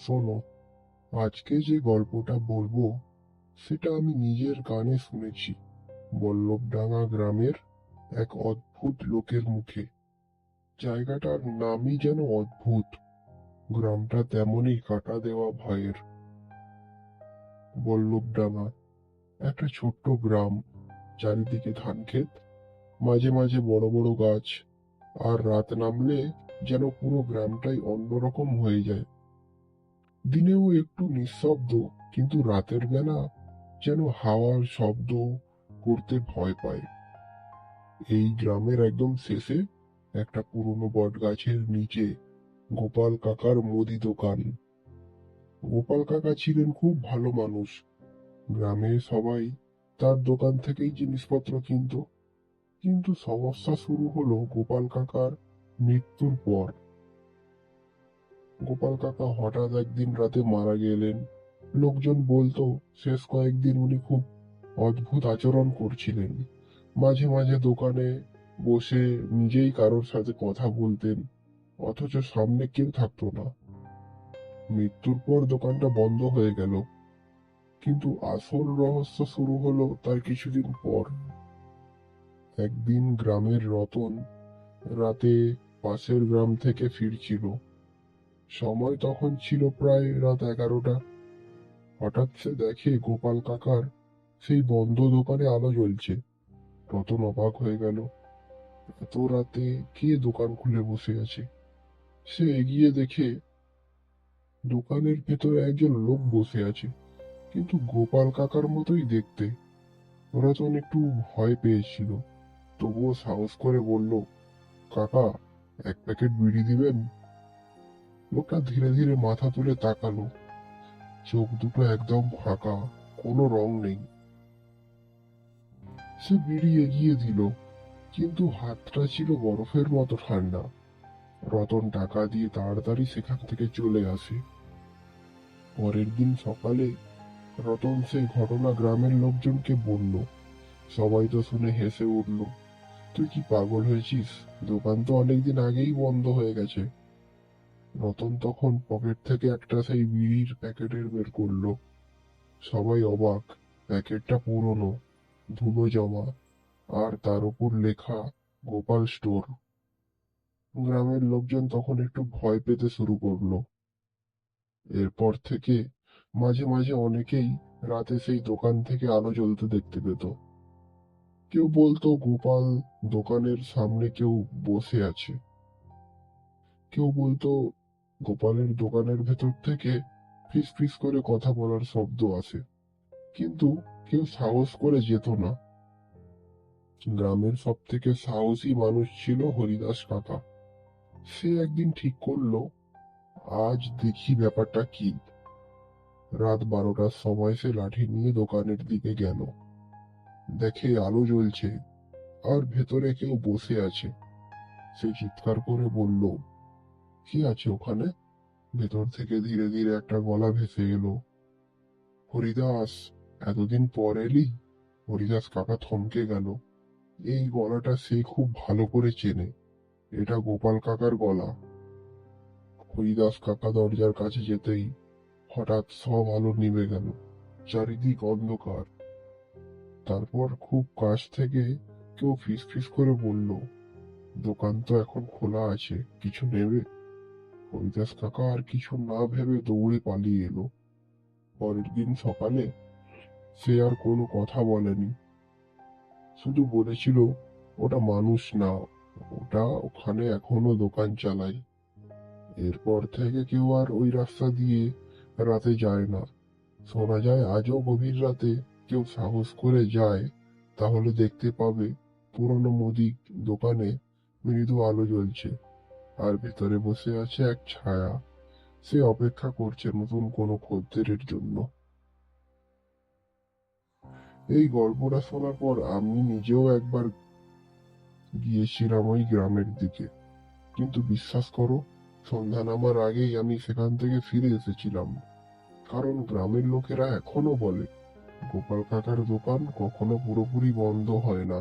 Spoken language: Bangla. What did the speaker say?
শোনো, আজকে যে গল্পটা বলবো সেটা আমি নিজের কানে শুনেছি। বল্লভডাঙ্গা গ্রামের এক অদ্ভুত লোকের মুখে। জায়গাটার নামই যেন অদ্ভুত। গ্রামটা তেমনই কাটা দেওয়া ভয়ের। বল্লভডাঙ্গা একটা ছোট্ট গ্রাম, চারিদিকে ধান ক্ষেত, মাঝে মাঝে বড় বড় গাছ। আর রাত নামলে যেন পুরো গ্রামটাই অন্যরকম হয়ে যায়। দিনেও একটু নিঃশব্দ, কিন্তু রাতের বেলা যেন হাওয়ার শব্দ করতে ভয় পায়। এই গ্রামের একদম শেষে একটা পুরনো বট গাছের নিচে গোপাল কাকার মুদি দোকান। গোপাল কাকা ছিলেন খুব ভালো মানুষ। গ্রামে সবাই তার দোকান থেকেই জিনিসপত্র কিনতো। কিন্তু সমস্যা শুরু হলো গোপাল কাকার মৃত্যুর পর। গোপাল কাকা হঠাৎ একদিন রাতে মারা গেলেন। লোকজন বলতো শেষ কয়েকদিন উনি খুব অদ্ভুত আচরণ করছিলেন। মাঝে মাঝে দোকানে বসে নিজেই কারোর সাথে কথা বলতেন, অথচ সামনে কেউ থাকতো না। মৃত্যুর পর দোকানটা বন্ধ হয়ে গেল। কিন্তু আসল রহস্য শুরু হলো তার কিছুদিন পর। একদিন গ্রামের রতন রাতে পাশের গ্রাম থেকে ফিরছিল। সময় তখন ছিল প্রায় রাত 11টা। হঠাৎ সে দেখে গোপাল কাকার সেই বন্ধ দোকানে আলো জ্বলছে। রতন অবাক হয়ে গেল। এত রাতে কে দোকান খুলে বসে আছে? সে এগিয়ে দেখে দোকানের ভেতরে একজন লোক বসে আছে, কিন্তু গোপাল কাকার মতোই দেখতে। রতন একটু ভয় পেয়েছিল, তবুও সাহস করে বলল, কাকা, এক প্যাকেট বিড়ি দিবেন? লোকটা ধীরে ধীরে মাথা তুলে তাকালো। চোখ দুটো একদম ফাঁকা, কোনো রং নেই। সে বিড়ি এগিয়ে দিল, কিন্তু হাতটা ছিল বরফের মতো ঠান্ডা। রতন টাকা দিয়ে তাড়াতাড়ি সেখান থেকে চলে আসে। পরের দিন সকালে রতন সেই ঘটনা গ্রামের লোকজনকে বলল। সবাই তো শুনে হেসে উঠল। তুই কি পাগল হয়েছিস? দোকান তো অনেকদিন আগেই বন্ধ হয়ে গেছে। রতন তখন পকেট থেকে একটা সেই বিড়ির প্যাকেটের বের করলো। সবাই অবাক। প্যাকেটটা পুরনো, ধুলো জমা, আর তার উপর লেখা গোপাল স্টোর। গ্রামের লোকজন তখন একটু ভয় পেতে শুরু করলো। এরপর থেকে মাঝে মাঝে অনেকেই রাতে সেই দোকান থেকে আলো জ্বলতে দেখতে পেত। কেউ বলতো গোপাল দোকানের সামনে কেউ বসে আছে। কেউ বলতো গোপালের দোকানের ভেতর থেকে ফিস ফিস করে কথা বলার শব্দ আসে। কিন্তু কেউ সাহস করে যেত না। গ্রামের সব থেকে সাহসী মানুষ ছিল হরিদাস কাকা। সে একদিন ঠিক করলো, আজ দেখি ব্যাপারটা কি। রাত 12টার সময় সে লাঠি নিয়ে দোকানের দিকে গেল। দেখে আলো জ্বলছে, আর ভেতরে কেউ বসে আছে। সে চিৎকার করে বলল, কি আছে ওখানে? ভেতর থেকে ধীরে ধীরে একটা গলা ভেসে এলো, হরিদাস, এতদিন পর এলি? হরিদাস কাকা থমকে গেল। এই গলাটা সে খুব ভালো করে চেনে। এটা গোপাল কাকার গলা। হরিদাস কাকা দরজার কাছে যেতেই হঠাৎ সব আলো নিভে গেল। চারিদিক অন্ধকার। তারপর খুব কাছ থেকে কেউ ফিস ফিস করে বলল, দোকান তো এখন খোলা আছে, কিছু নেবে? হরিদাস কাকা আর কিছু না ভেবে দৌড়ে পালিয়ে এলো। পরের দিন সকালে সে আর কোনো কথা বলেনি, শুধু বলেছিল ওটা মানুষ না, ওটা ওখানে এখনো দোকান চালায়। এরপর থেকে কেউ আর ওই রাস্তা দিয়ে রাতে যায় না। শোনা যায় আজও গভীর রাতে কেউ সাহস করে যায়, তাহলে দেখতে পাবে পুরনো মুদি দোকানে মৃদু আলো জ্বলছে, আর ভেতরে বসে আছে এক ছায়া। সে অপেক্ষা করছে নতুন কোনো খদ্দেরের জন্য। এই গল্পটা শোনার পর আমি নিজেও একবার গিয়েছিলাম ওই গ্রামের দিকে, কিন্তু বিশ্বাস করো, সন্ধ্যা নামার আগেই আমি সেখান থেকে ফিরে এসেছিলাম। কারণ গ্রামের লোকেরা এখনো বলে গোপাল কাকার দোকান কখনো পুরোপুরি বন্ধ হয় না।